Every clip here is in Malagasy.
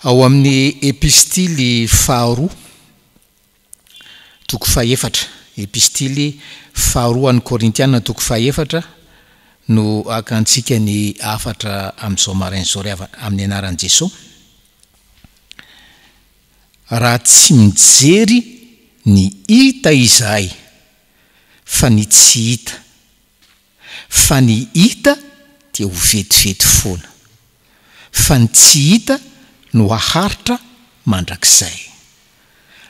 ao amin'ny epistily faharoa toko fahaefatra epistily faharoa an'ny Korintiana toko fahaefatra no akantsika ny afatra amin'izao marain'izao amin'ny anaran'i Jesosy. Raha tsy mijery ny hita izahay fa ny tsy hita, fa ny hita dia ho vetivety foana, fa ny tsy hita no haharitra mandrakizay.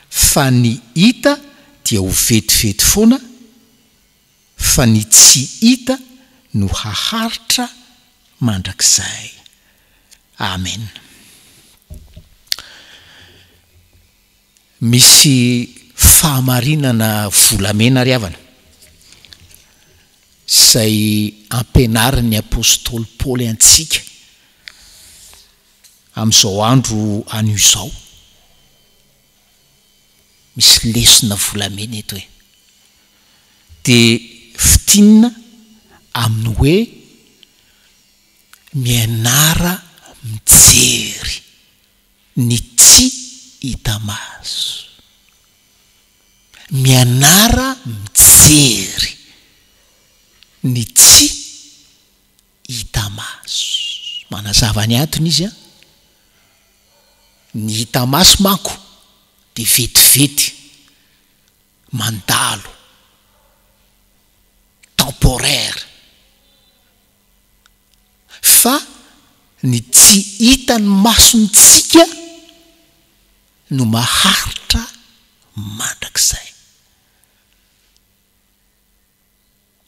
Fa ny hita dia ho vetivety foana, fa ny tsy hita no haharitra mandrakizay. Amen. Misy fahamarinana volamena ry havana izay ampianarin'ny apôstôly Paoly antsika amin'izao andro anio izao. Misy lesona volamena eto hoe dia fitinina amin'ny hoe mianara mijery ny tsy hita maso. Mianara mijery ny tsy hita maso. Manazava ny antony izy a. Ny hita maso manko dia vetivety, mandalo, temporaire. Fa ny tsy hitan'ny masontsika no maharitra mandrakizay.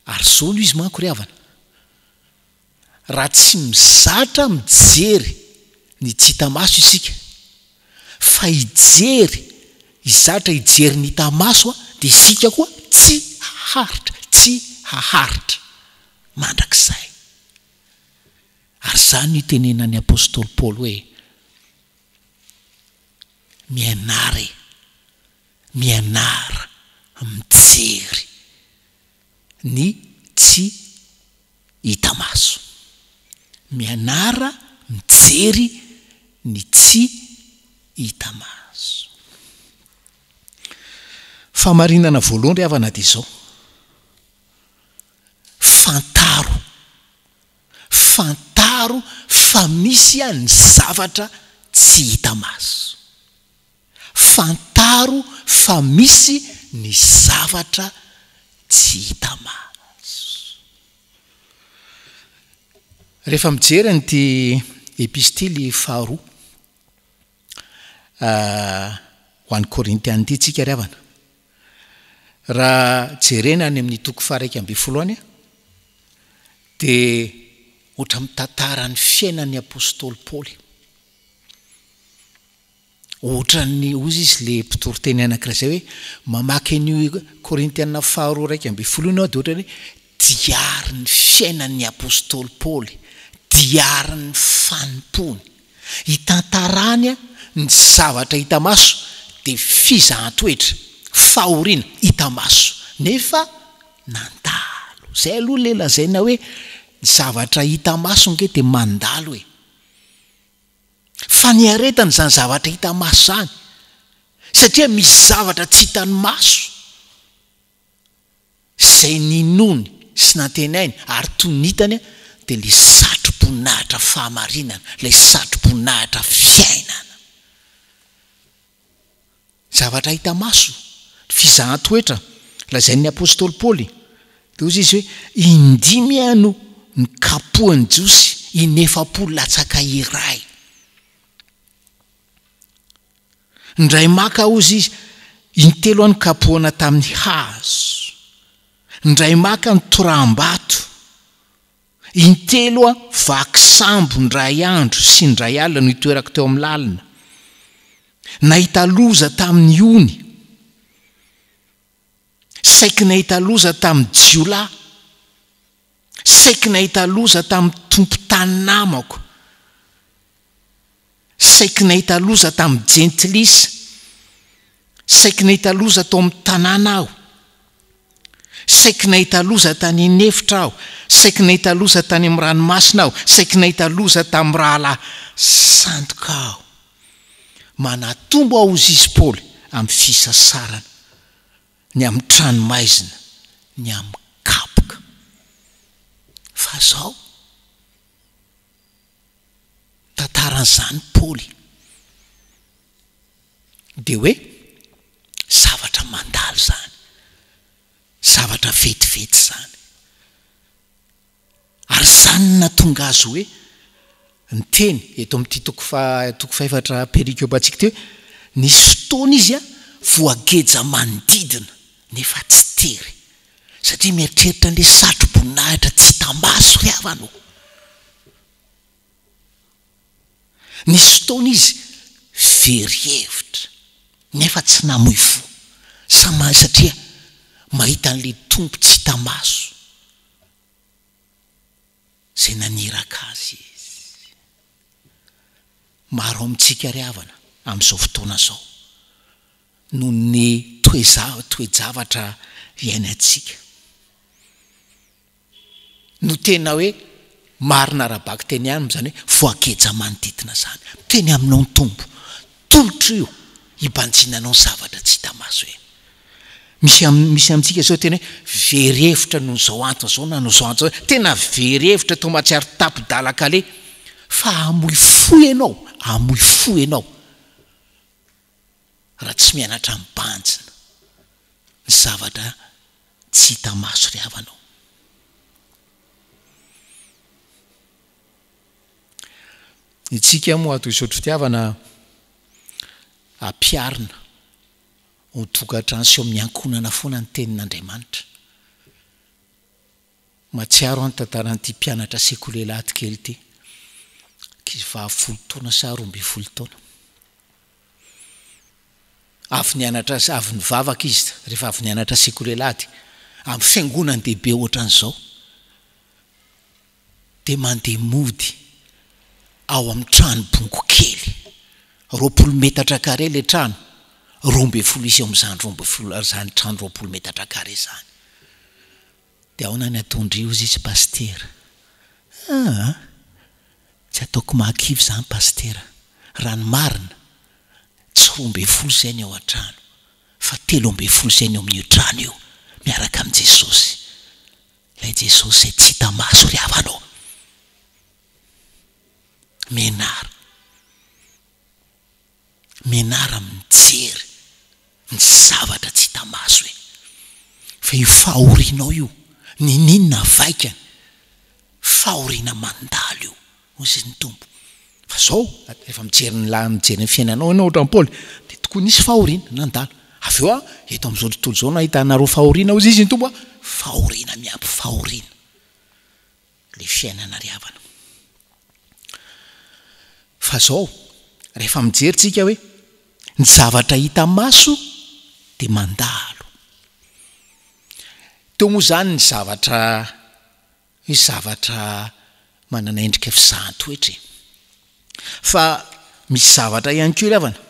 Ary zao no izy manko ry havana. Raha tsy mizatra mijery ny tsy hita maso isika, fa hijery, hizatra hijery ny hita maso dia isika koa tsy haharitra mandrakizay. Ary zany no tenenan'ny apôstôly Paoly hoe mianara mijery ny tsy hita maso. Mianara mijery ny tsy hita maso. Famarinana voalohany ry havana dia izao. Fantaro fa misy ny zavatra tsy hita maso. Fantaro fa misy ny zavatra tsy hita maso. Rehefa mijery an'ity epistily faharoa ho an'ny Korintiana ity tsika ry havana, raha jerena any amin'ny toko faha 1:10 dia ohatra mitantara ny fiainan'ny apôstôly Paoly. Ohatra ny ozy izy le mpitoriteny anankiray izay hoe mamaky an'io Korintiana faharoa 1:10 ianao dia ohatra ny diarin'ny fiainan'ny apôstôly Paoly, diarin'ny fanompony, hitantarany ny zavatra hita maso dia fizahan-toetra, fahoriana hita maso, nefa nandalo. Zay aloha le lazaina hoe ny zavatra hita maso nge dia mandalo e. Fa ny aretany zany zavatra hita maso zany, satria misy zavatra tsy hitan'ny maso izay ninony sy nantenainy ary toy ny hitany dia le satro-boninahitra fahamarinana, le satro-boninahitra fiainana. Zavatra hita maso, fizahan-toetra, lazain'ny apôstôly Paoly. Dia ozy izy hoe indimy ano ny kapohan'ny Jiosy inefapolo latsaka iray. Ndray maka ozy izy intelo any kapohana tamin'ny hazo, ndray maka ny toram-bato, intelo vaky sambo ndray andro sy ndray alina no itoerako teo amin'ny lalina, nahita loza tamin'ny ony, saiky nahita loza tamin'ny jiolahy, saiky nahita loza tamin'ny tompo-tany namako, saiky nahita loza tamin'ny jentilisa, saiky nahita loza tao amin'ny tanàna aho, saiky nahita loza tany inefitra aho, saiky nahita loza tany amin'ny ranomasina aho, saiky nahita loza tamin'ny rahalahy sandoka aho. manatombo aozy izy paoly amin'ny fisasarana ny amin'ny tranomaizina ny amin'ny kapoka fa zao tantaran'izany paoly de hoe zavatra mandalo zany zavatra vetivety zany ary zany natonga azy hoe ny teny eto amin'ity toko faefatra perikiopatsika teo nisy fotoana izy a voageja manodidina nefa tsy tery satria mieritreritra an'le satroboninahitra tsy tamaso ry havano nisy fotoana izy very hevitra nefa tsy namoy fo satria mahita an'le tompo tsy tamaso zay naniraka azy izy maro amintsika ry havana amin'izao fotoana zao no ny toejavatra iainantsika no tena hoe marina rahabaky teny any zany hoe voageja manodidina zany teny aminao ny tombo tolotra io hibanjinanao ny zavatra tsy tamaso hoe misy amintsika zao tena hoe very hevitra noho zao antony zao na no zao antony zao tena very hevitra to matsiary tapidalaka le fa amoy fo ianao raha tsy mianatra mibanjina ny zavatra tsy tamaso ry havanao itsika moa ato isotro fitiavana ampiarina ho tokantrano sy eo amin'ny ankonana foana ny tenin'Andriamanitra matsiaro any tantaran'ity mpianatra sekolelaty kely ty kizy 10 taona sa 12 taona avy nivavaka izy rehefa avy nianatra sekolelaty amin'ny fiangonany dehibe ohatran'izao de mandeha mody ao amin'ny trano bongo kely 20 metatra kare le trano 12 izy eo amin'izany 12 zany trano 20 metatra kare zany de ao nany atondrio izy pastera tsy ataoko mahakivy zany pastera raha ny marina tsy 12 zay ny ao an-trano fa 13 zay ny eo amin'io trano io miaraka amin'i Jesosy ilay Jesosy zay tsy tamaso ry havanao menara mijery ny zavatra tsy tamaso hoe fa io fahorianao io ninona vaikany fahoriana mandalo io ozy ny tompo fa zao efa mijery ny fiainanao ianao ohatran'ny Paoly de tokony nisy fahoriana nandalo avy eo eto amin'izao tontolo zao nahitanareo fahoriana ozy izy ny tompo fahoriana miampy fahoriana le fiainana ry havana fa zao rehefa mijery tsika hoe ny zavatra hita maso de mandalo teo moa zany ny zavatra manana endrika fizahan-toetra fa misy zavatra ihany koa ry havana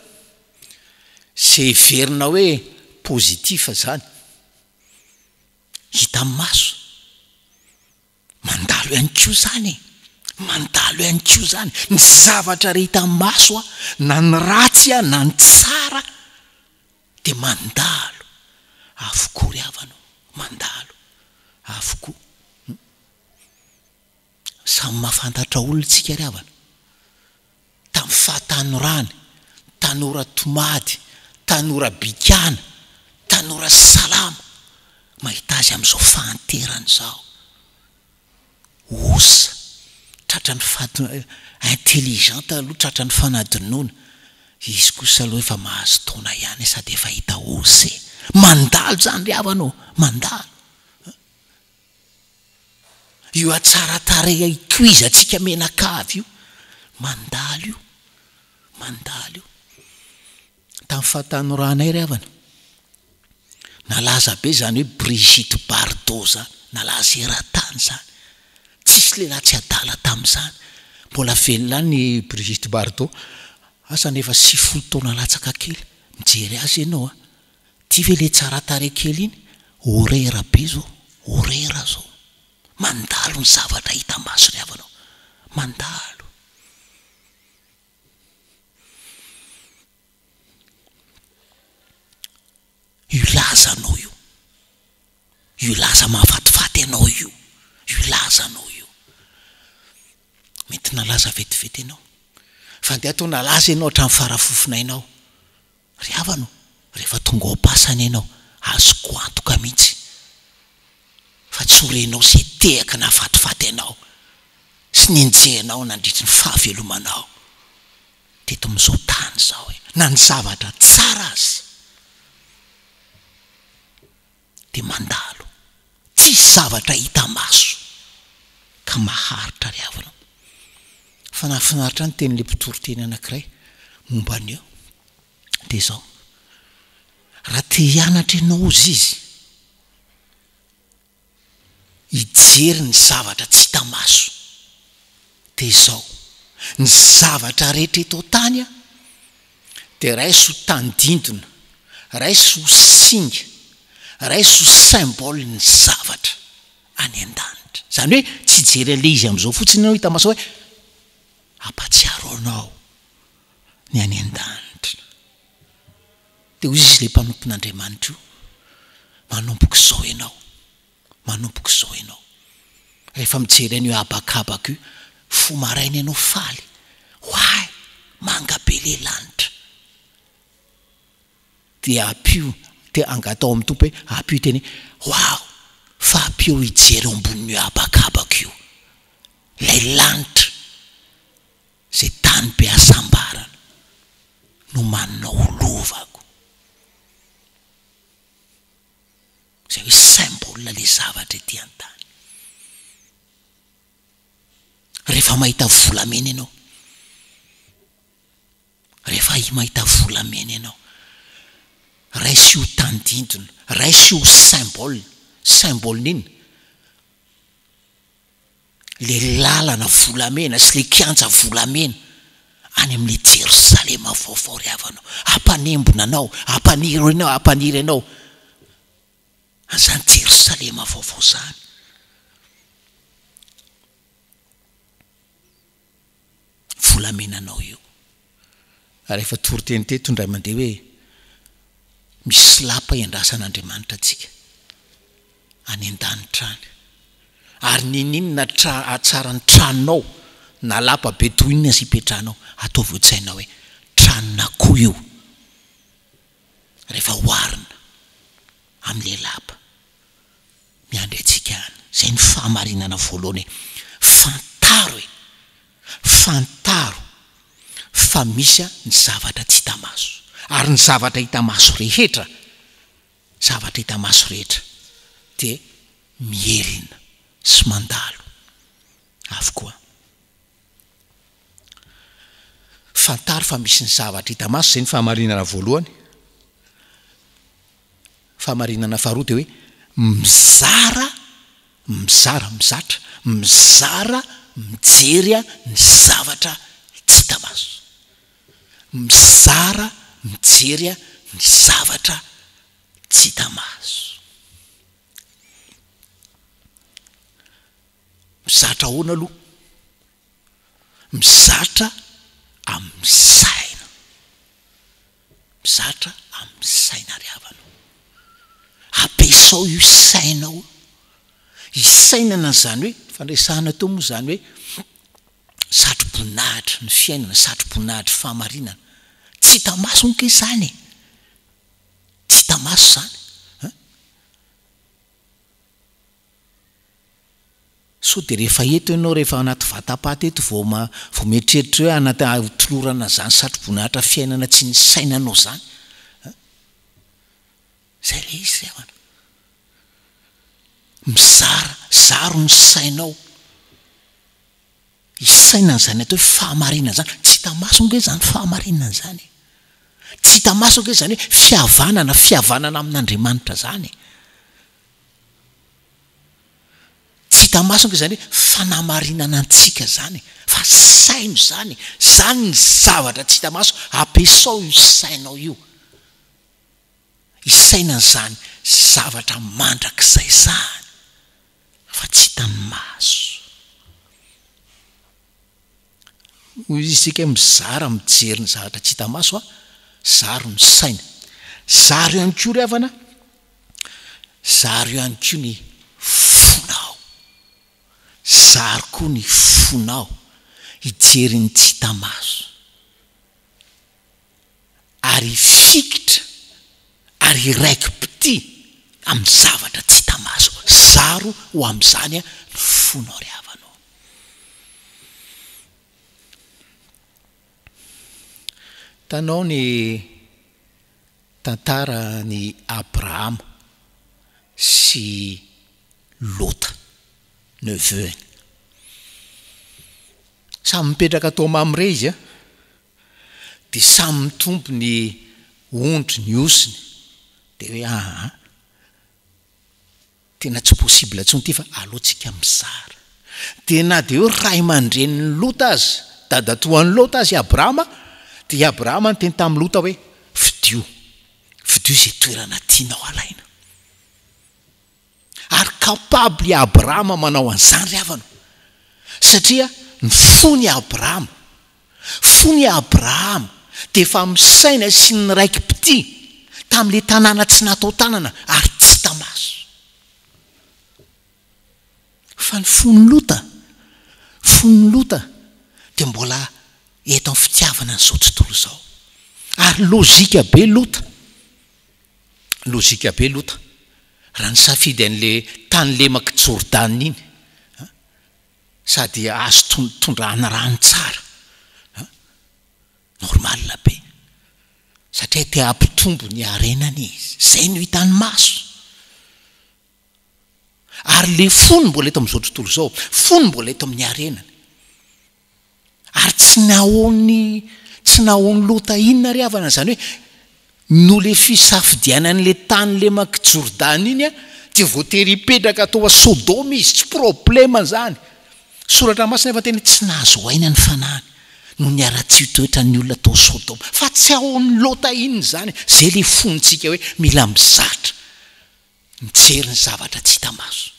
zay verina hoe pozitifa zany hita maso mandalo ihany koa zany ny zavatra rehita maso na ny ratsy na ny tsara de mandalo avokoa ry havanao mandalo avokoa samy mahafantatra olona tsika ry havana tamin'ny fahatanorany tanora tomady tanora bikana tanora salama mahita azy amin'izao fahanterany zao osa tratrany intelligente aloha tratrany fanadinoana izy kosa aloha efa mahazo taona ihany sady efa hita osy mandalo zany ry havanao mandalo io atsaratareha ikuizatsika menakavy io mandalo io tamin'ny fahatanorana ry havana nalaza be zany hoe Brigitte Bardot zany nalaza eran-tany zany tsisy lehilahy tsy adala tamin'izany mbola velona ny Brigitte Bardot asa nefa 90 taona latsaka kely mijery azy ianao ty ve le tsaratare kely iny orera be zao orera zao mandalo ny zavatra hita maso ry havanao mandalo ilaza anao io, ilaza mahafatifaty anao io ilaza anao io. Mety nalaza vetivety ianao fa de atao nalaza ianao hatramin'ny farafofona inao, ry havano rehefa tonga ao pasany ianao azoko antoka mihitsy fa tsy horenao zay tehaka na fatifaty ianao sy nenjehanao nandritry ny fahavelomanao teto am'izao tany zao e, na ny zavatra tsara azy de mandalo, tsisy zavatra hita maso ka maharitra ry havana. Fa nahafinaritra ny tenin'le mpitory-teny anankiray momba an'io de zao, raha te hianatra ianao ozy izy hijery ny zavatra tsy hita maso de zao, ny zavatra rehetra eto tany a de raisy ho tandindona, raisy ho singa, raisy ho symbole ny zavatra any an-danitra. Zany hoe tsy hijery an'le izy am'izao fotsiny ianao hita maso hoe ampatsiaro anao ny any an-danitra. De hoy izy le mpanompon'Andriamanitra io, manomboka zao ianao, manomboka zao ianao. Rehefa mijery an'io abakabaka io, fo maraina ianao faly, hoay manga be le lanitra. De apio te angatao amin'ny tompo hoe apio teny wow, fa apio hijery ambonin'io abakabaka io, lay lanitra zay tany be asambarana no manao olovako. Zay hoe symbole le zavatra ety an-tany. Rehefa mahita volamena ianao, rehefa mahita volamena ianao, raisy ho tandindona, raisy ho symbole, symbole n'iny le lalana volamena sy le kianja volamena any amin'le Jerosalema vaovao ry havanao, ampanembona anao, ampaniry anao azany Jerosalema vaovao zany. Volamena anao io. Rehefa tory-teny teto ndray mandeha hoe misy lapa iandrasan'Andriamanitra atsika any an-danitra any, ary ninina tsara ny tranonao na lapa be toy inona sy hipetrahanao, ataovy ohatsainao hoe tranona koa io. Rehefa hoarina am'le lapa miandry atsika any, zay ny fahamarinana voalohany, fantaro e, fantaro fa misy ny zavatra tsy hita maso, ary ny zavatra hita maso rehetra, zavatra hita maso rehetra de mielina sy mandalo avokoa. Fantaro fa misy ny zavatra hita maso, zay ny fahamarinana voalohany. Fahamarinana faharoa de hoe mizara mijery ny zavatra tsy hita maso, mizara mijery ny zavatra tsy hita maso. Mizatra ahoana aloha? Mizatra amin'ny saina, mizatra amin'ny saina ry havanao. Ampiasao io sainao, isainana zany hoe fandraisana teo moa zany hoe satro-boninahitra ny fiainana, satro-boninahitra fahamarinana tsy hita maso nke zany, tsy hita maso zany. So de rehefa eto ianao, rehefa anaty vatapaty eto vao mieritreritra hoe anaty tolorana zany satro-boninahitra fiainana tsy ny sainanao zany, zay le izy avana. Zaro ny sainao, isainana zany atao hoe fahamarinana zany, tsy hita maso nke zany fahamarinana zany, tsy hita maso nke zany hoe fihavanana amin'Andriamanitra zany, tsy hita maso nke zany hoe fanamarinana antsika zany, fa saino zany, zany ny zavatra tsy hita maso. Ampiasao io sainao io, isainana zany zavatra mandrakizay zany fa tsy hitan'ny maso. Hoy isika mizara mijery ny zavatra tsy hita maso a, zaro ny saina, zaro ihany koa ry havana zaro ihany koa ny fonao, zaro koa ny fonao hijeriny tsy hita maso, ary fikitra ary raiki-pity amin'ny zavatra tsy hita maso. Zaro ho amin'izany a ny fonao ry havanao. Tanao ny tantara ny Abrahama sy Lota neveuny. Samy mipetraka tao Mamre izy a, de samy mitombo ny ondry ny osiny, de hoe tena tsy possible tsony ty fa alohantsika mizara. De na de hoe ray aman-dreniny Lota azy, dadatoan'ny Lota azy Abrahama, de Abrahama ny teny tamin'ny Lota hoe fidio zay toerana tianao alaina. Ary kapably Abrahama manao an'izany ry havana, satria ny fony Abrahama de efa misaina sy ny raiki-pity tamin'le tanàna tsy natao tanana ary tsy tamaso. Fa ny fony Lota de mbola eto amin'ny fitiavana n'izao tontolo zao. Ary lôzika be Lota raha ny safidy an'le tany lemaka Jordana iny, sady azo tondrahana rano tsara, normal be, satria te hampitombo ny arenany izy, zay no hitany maso. Ary le fony mbola eto amin'izao tontolo zao, fony mbola eto amin'ny arenany. Ary tsy nahoany Lota inona ry havana, zany hoe no le fisafidianan'le tany lemaka Jordana iny a, de voatery hipetraka atao a Sodoma izy, tsy problema zany. Soratra masina efa teny tsy nahazo aina ny fanahany no ny ara-tsy toetra ny olona tao Sodoma, fa tsy ahoan'ny Lota iny zany. Zay le fonitsika hoe mila mizatra, mijery ny zavatra tsy hita maso,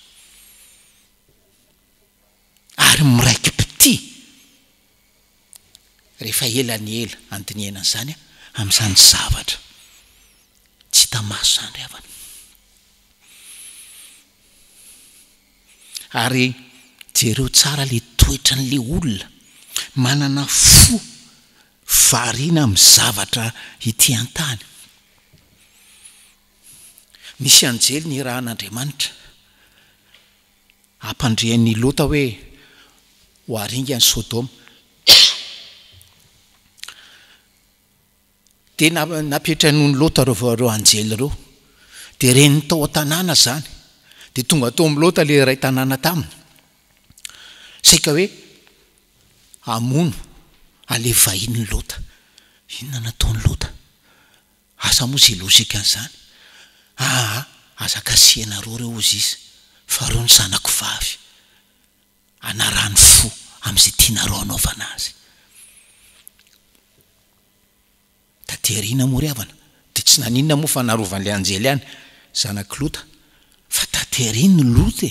ary miraiki-pity rehefa ela andiniana zany amin'izany zavatra tsy hita maso zany ry havana. Ary jereo tsara le toetra n'le olona manana fo variana amin'ny zavatra ity an-tany. Misy anjely ny rahan'Andriamanitra ampandrian'ny Lota hoe ho aringa ny Sodoma. De napetra nohony Lota reo anjely reo, de reny tao an-tanàna zany, de tonga tao amin'ny Lota le ray tanàna taminy, saika hoe amono ale vahin'ny Lota. Inona nataony Lota? Asa moa zay lôzika an'izany? Azakasiana reo ozy izy, fa reo ny zanako vavy, anarany fo am'izay tianareo anaovana azy. Taterina moa ry havana, de tsy naninona moa fa narovan'le anjely any zanak'i Lota, fa tateriny Lota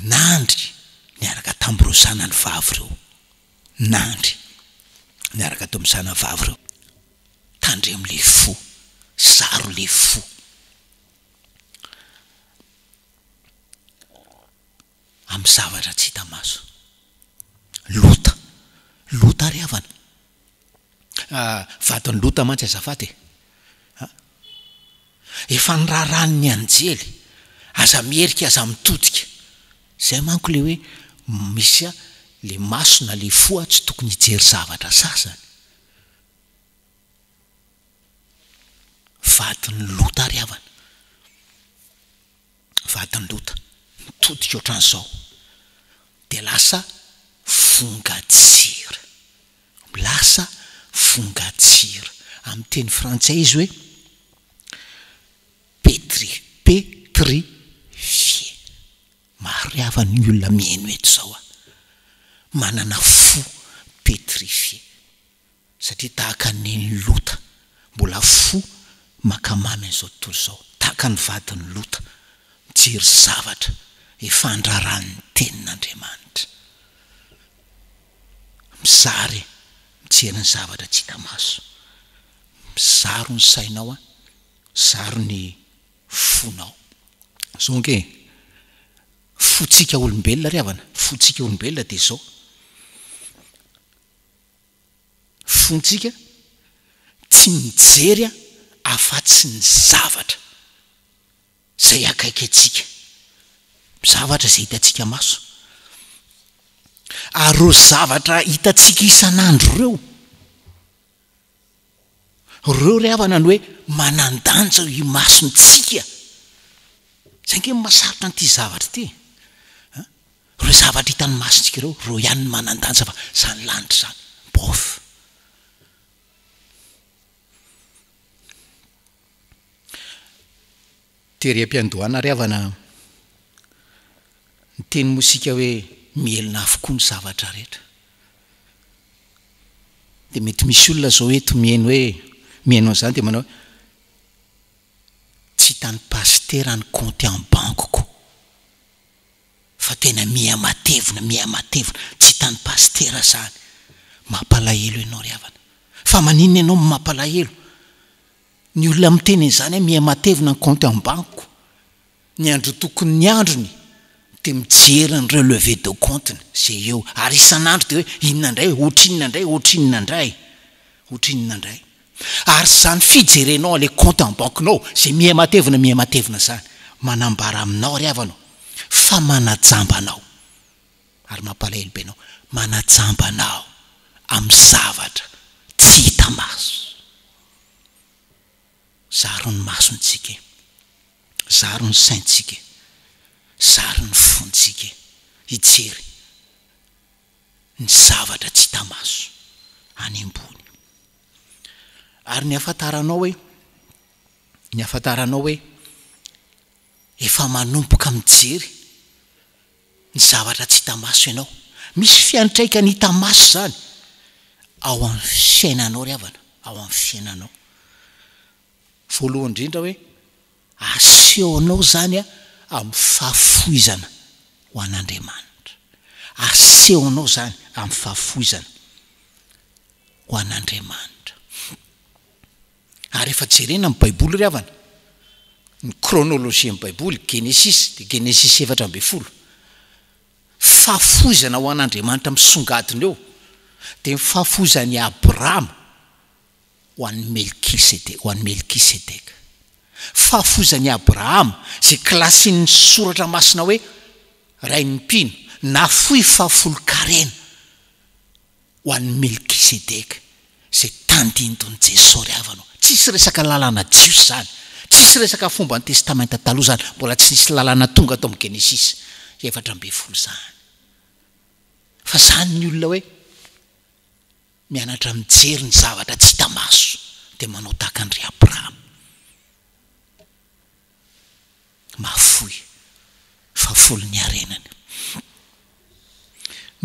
nandry niaraka tamin'ireo zanany vavy reo, nandry niaraka tao amin'ny zanany vavy reo, tandre am'le fo, zaro le fo. Amin'ny zavatra tsy hita maso. Lota ry havana, vadin'ny Lota mantsy azafady efa niraran'ny anjely, aza mierika, aza mitodika. Zay manko le hoe misy le masona le fo tsy tokony hijery zavatra sasany. Vadin'ny Lota ry havana, vadin'ny Lota mitodika ohatran'izao, de lasa vongatsira, amin'ny teny frantsay izy hoe pétrifié. Maro ry havana ny olona mihaino eto zao manana fo pétrifié, satria tahaka ny Lota mbola fo makamamy an'izao tontolo zao, tahaka ny vadin'ny Lota mijery zavatra efa andraran'ny tenin'Andriamanitra, mizary mijery ny zavatra tsy hita maso. Mizaro ny sainao, zaro ny fonao. zonke fotsika olombelona ry havana fotsika olombelona de zao fontsika tsy mijery afa-tsy ny zavatra zay akaiky atsika zavatra zay hitatsika maso ary ro zavatra hitatsika isan'andro reo ry havana ny hoe manandanja i masontsika zay nge masarotra n'ity zavatra ty reo zavatra hitany masontsika reo ihany ny manandanja fa zany lanitra zany bof tery-am-piandohana ry havana ny teny mosika hoe mielina avokoa ny zavatra rehetra de mety misy olona zao hoe tomieny hoe mihaino an'izany de manao tsy hitany pastera ny compte en banque fa tena mihamatevina tsy hitany pastera zany mampalahelo ianao ry havana fa maninona ianao mampalahelo ny olona miteny an'izany hoe mihamatevina ny compte en banque ny andro tokony ny androny de mijery ny relevé de compte zay eo ary isan'andro de hoe inona indray ary zany fijerenao le compte en banque nao zay mihamatevina zany manambara aminao ry havanao fa manajambanao ary mampalahelo be anao manajambanao amin'ny zavatra tsy hita maso zaro ny masontsika zaro ny saintsika zaro ny fontsika hijery ny zavatra tsy hita maso any ambony ary ny afantaranao hoe efa manompoka mijery ny zavatra tsy hita maso ianao misy fiantraika ny hita maso zany ao amin'ny fiainanao ry havana ao amin'ny fiainanao voalohany indrindra hoe asehonao zany amin'ny fahafoizana ho an'Andriamanitra asehonao zany amin'ny fahafoizana ho an'Andriamanitra ary efa jerena amin'ny baiboly ry havana ny chronologie amin'ny baiboly Genesis 4:12 fahafoizana ho an'Andriamanitra misongadina eo de ny fahafoizany Abrahama ho an'ny Melkisedeka fahafoizany Abrahama zay klasiny soratra masina hoe ray ny mpino nafoy 70 ho an'ny Melkisedeka zay tandindony Jesosy ry havanao tsisy resaka lalana jios zany tsisy resaka fomba ny testamenta taloha zany mbola tsy nisy lalana tonga atao amin'ny Genesis 4:12 zany fa zany ny olona hoe mianatra mijery ny zavatra tsy hita maso de manao tahaka andry Abrahama mafoy fafolo ny arenany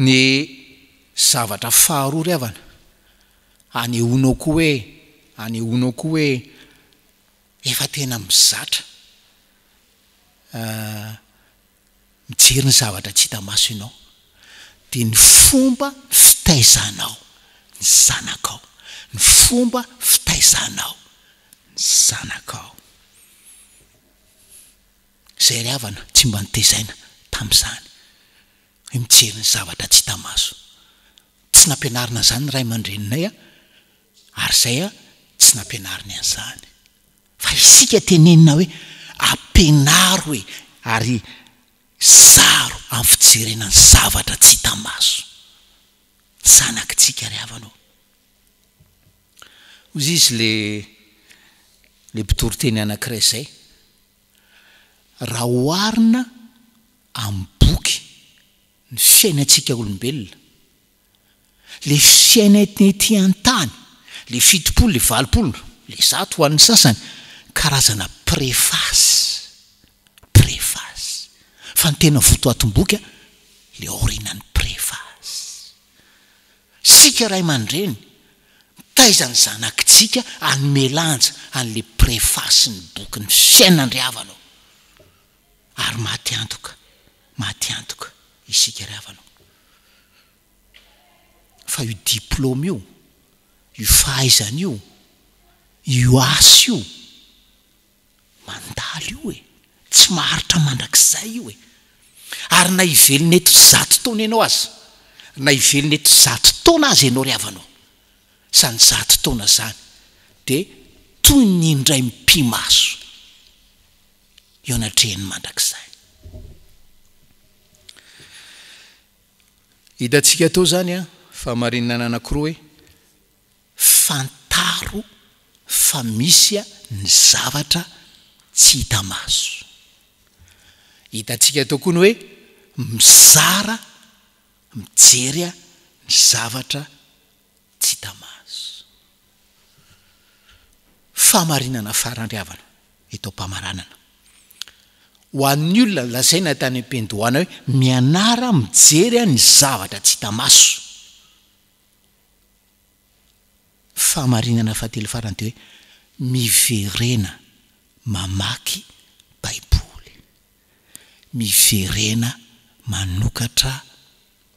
ny zavatra faharoa ry havana anehoanao koa hoe efa tena mizatra mijery ny zavatra tsy hita maso ianao de ny fomba fitaizanao ny zanakao ny fomba fitaizanao ny zanakao zay ry havana tsy mba nitezaina tam'izany hoe mijery ny zavatra tsy hita maso tsy nampianarina zany ray aman-dreninay ary zay tsy nampianariny an'izany fa isika tenenina hoe ampianaro hoe ary zaro amin'ny fijerena ny zavatra tsy hita maso zanakitsika ry havanao ozy izy le mpitoroteny anankiray zay raha oharina amin'ny boky ny fiainantsika olombelona le fiaina ety an-tany le 70 le 80 le 100 ho an'ny sasany karazana préface fa ny tena votoatom-boky le orinan'ny préface sika ray aman-dreny mitaizany zanakitsika anome lanja an'le préface ny boky ny fiainandry havanao ary maty antoka isika ry havanao fa io diplôme io fahaizana io asa io mandalo io tsy maharitra mandrakizay io e. Ary na ivelona eto 100 taona ianao azy, na ivelona eto 100 taona azy ianao ry havanao, zany 100 taona zany de toy ny indray mpimaso eo anatrehany mandrakizay. Hitantsika tao zany a famarinana anankiroa hoe fantaro fa misy ny zavatra tsy hita maso. Hitantsika tao koa ny hoe mizara mijery ny zavatra tsy hita maso. Famarinana farany havana eto mpamaranana ho an'ny olona lazaina tany am-pendohana hoe mianara mijery ny zavatra tsy hita maso. Famarinana fahatelo farany de hoe miverena mamaky baiboly, miverena manokatra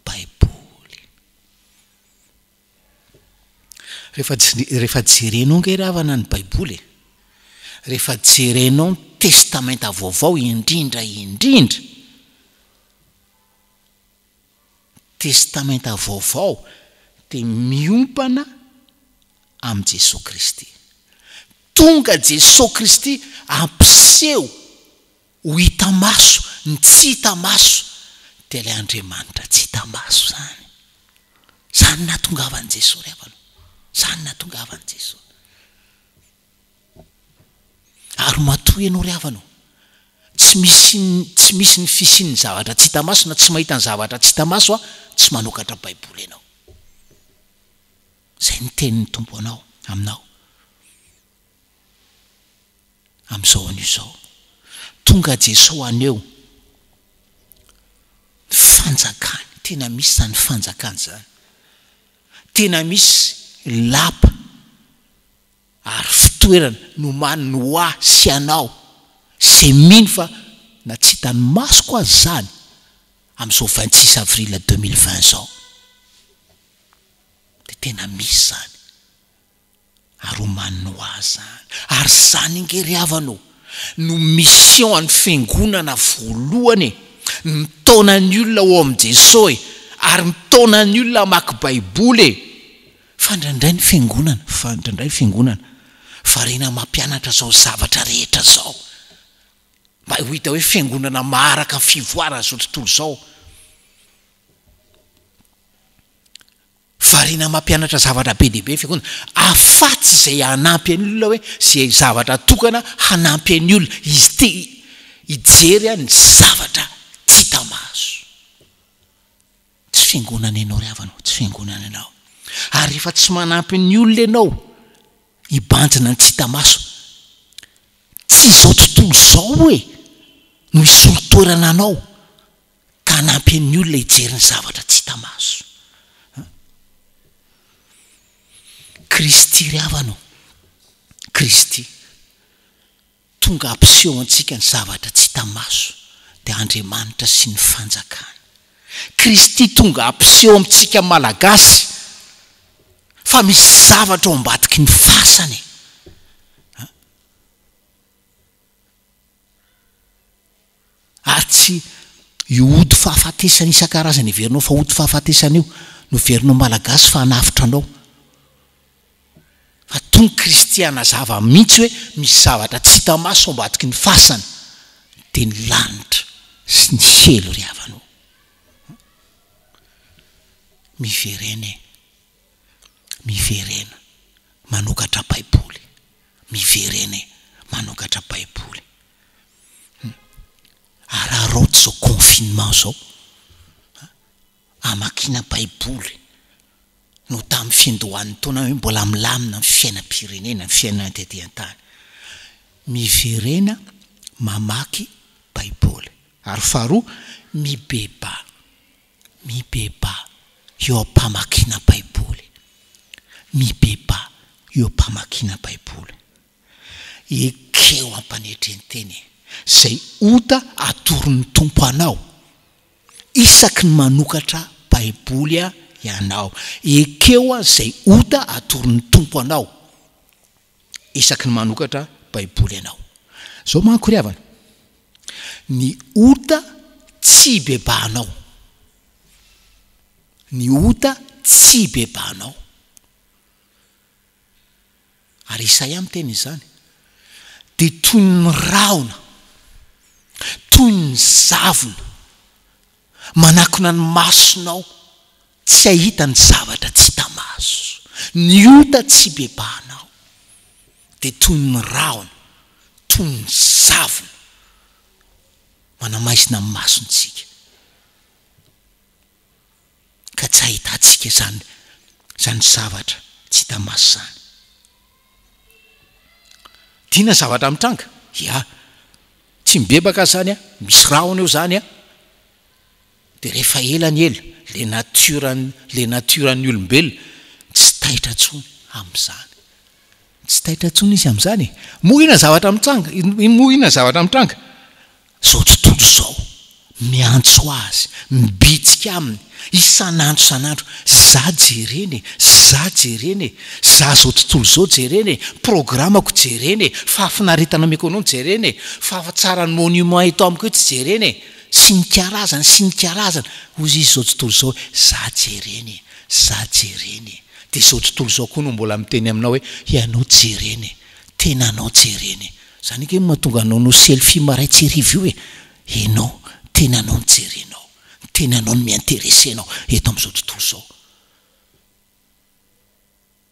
baiboly. Rehefa jerenao nge ravana ny baiboly, rehefa jerenao ny testamenta vaovao indrindra testamenta vaovao de miompana am' Jesosy Kristy. Tonga Jesosy Kristy ampiseho ho hita maso ny tsy hita maso, de ilay Andriamanitra tsy hita maso zany. Zany nahatongavany Jesosy ry havanao, zany nahatongavany Jesosy. Ary matoa ianao ry havanao, tsy misy ny fisian'ny zavatra tsy hita maso na tsy mahita ny zavatra tsy hita maso a tsy manokatra baiboly ianao. Zay ny tenin'ny tompo anao aminao am'izao an'io zao. Tonga Jesosy aneo fanjakany, tena misy zany fanjakany zany, tena misy lapa ary fitoerana no maniny ho ahy sy anao zay mino fa na tsy hitany maso koa azy zany am'izao 26 avril 2020 zao. De tena misy zany ary ho maniny ho ahy zany. Ary zany ingery havanao no mission an'ny fiangonana voalohany, mitaonany olona ho am' Jesosy ary mitaonany olona mamaky baiboly. Fandraindray ny fiangonana, varena mampianatra zao zavatra rehetra zao, mba ho hita hoe fiangonana maharaka fivoarana zao tontolo zao. Varena mampianatra zavatra be dehibe fiangonana, afatsy zay hanampy any olona hoe zay zavatra tokana hanampy any olona izy hijery ny zavatra tsy hita maso. Tsy fiangonana ianao ry havanao, tsy fiangonana ianao. Ary rehefa tsy manampy ny olona ianao hibanjina ny tsy hita maso, tsy zao tontolo zao hoe no isorotoerana anao ka hanampy ny olona hijery ny zavatra tsy hita maso. Kristy ry havanao, Kristy tonga ampiseho antsika ny zavatra tsy hita maso de Andriamanitra sy ny fanjakany. Kristy tonga ampiseho amintsika malagasy fa misy zavatra ao ambadiky ny fasany. Ary tsy io ody fahafatesana isan-karazany heverinao fa ody fahafatesana io no verinao malagasy fa hanafitra anao. Fa tonga Kristy hanazava mihitsy hoe misy zavatra tsy hita maso ao ambadiky ny fasany, de ny lanitra sy ny cielo ry havanao. Miverena manokatra baiboly, miverena manokatra baiboly. Ary araoty zao confinement zao, amakina baiboly no tamin'ny fiandohan'ny taona hoe mbola milamina ny fiainam-pirenena, ny fiainana tetỳ an-tany. Miverena mamaky baiboly. Ary faharoa, mibeba eo am-pamakina baiboly, mibeba eo am-pamakina baiboly. Ekeo ampanetreniteny zay ota atoron'ny tompo anao isaky ny manokatra baiboly ianao. Ekeo zay ota atoron'ny tompo anao isaky ny manokatra baiboly ianao. Zao manko ry havana, ny ota tsy bebanao, ny ota tsy bebanao. Ary Isaia miteny izany, de toy ny raona, toy ny zavona, manakona ny masonao, tsy ahita ny zavatra tsy hita maso. Ny ota tsy bebanao, de toy ny raona, toy ny zavona, manamaizina ny masontsika, ka tsy ahitantsika zany zavatra tsy hita maso zany. Tiana zavatra mitranga? Ya, tsy mibebaka zany a, misy rahona eo zany a, de rehefa elany ela le natiran'ny olombelona tsy taitra tsony am'zany, tsy taitra tsony izy am'zany. Mohina zavatra mitranga, mohina zavatra mitranga zao tontolo zao, miantso azy, mibitsika aminy isan'andro san'andro, za jereny, za jereny, za zao tontolo zao jereny, programako jereny, fahafinaritana mekônômy jereny, fahafatsarany monument eto amiko tsy jereny, sy ny karazana ozy izy zao tontolo zao, za jereny, za jereny. De zao tontolo zao koa no mbola miteny aminao hoe ianao jereny, tena anao jereny. Zany ke mahatonga anao no selfie maray tserivo io enao tena anao nijerenao, tena anao no miinteresenao eto am'izao tontolo zao.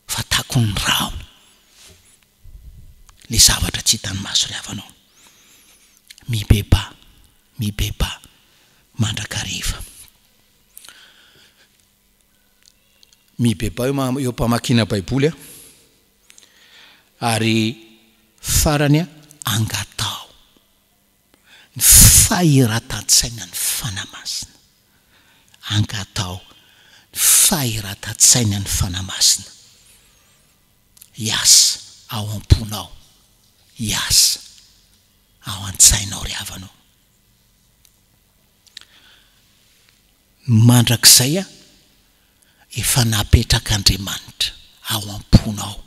Fa tako ny raona, le zavatra tsy hitany maso ry havanao, mibeba mandrakariva. Mibeba eo mpamakina baiboly ary farany angatao ny fahiratan-tsaina ny fanamasina, angatao ny fahiratan-tsaina ny fanamasina. Iasa ao am-ponao, iasa ao an-tsainao ry havanao. Mandrakizay efa napetraka Andriamanitra ao am-ponao,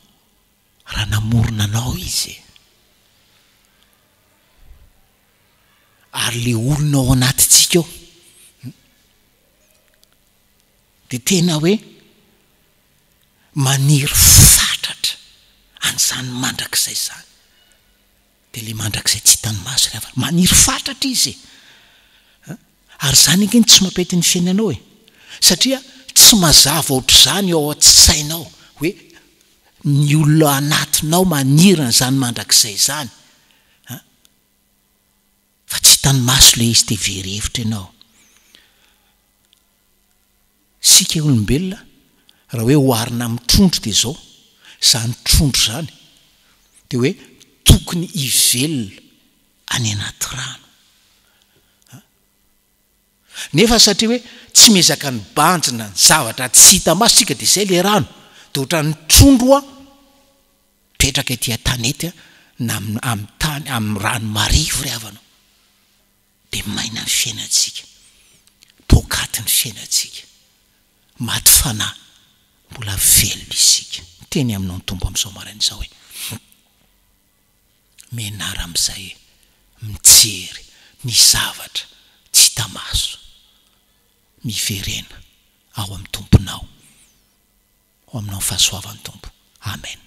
raha namorona anao izy, ary le olona ao anatitsika ao de tena hoe maniry fatratra an'izany mandrakizay zany. De le mandrakizay tsy hitany maso ry havana, maniry fatratra izy, ary zany angeny tsy mampety ny fiainanao satria tsy mazava ohatr' zany ao an-tsainao hoe ny olona anatinao manirana zany mandrakizay zany, fa tsy hitany maso le izy te verevitra ianao. Sika olombelona raha hoe hoarina amin'ny trondro de zao, zany trondro zany de hoe tokony hivelona any anaty rano. Nefa satria hoe tsy mezaka ny banjina ny zavatra tsy hita maso sika, de zay le rano de ohatran'ny trondro petraka ety an-tanety na amin'ny tany, amin'ny rano marivo ry havanao, de maina ny fiainantsika, pokaty ny fiainantsika, maty fanahy, mbola velona isika. Teny aminao ny tombo am'izao maraina izao hoe menara am'izay mijery ny zavatra tsy hita maso, miverena ao amin'ny tomponao, ao aminao ny fahasoavan'ny tompo. Amen.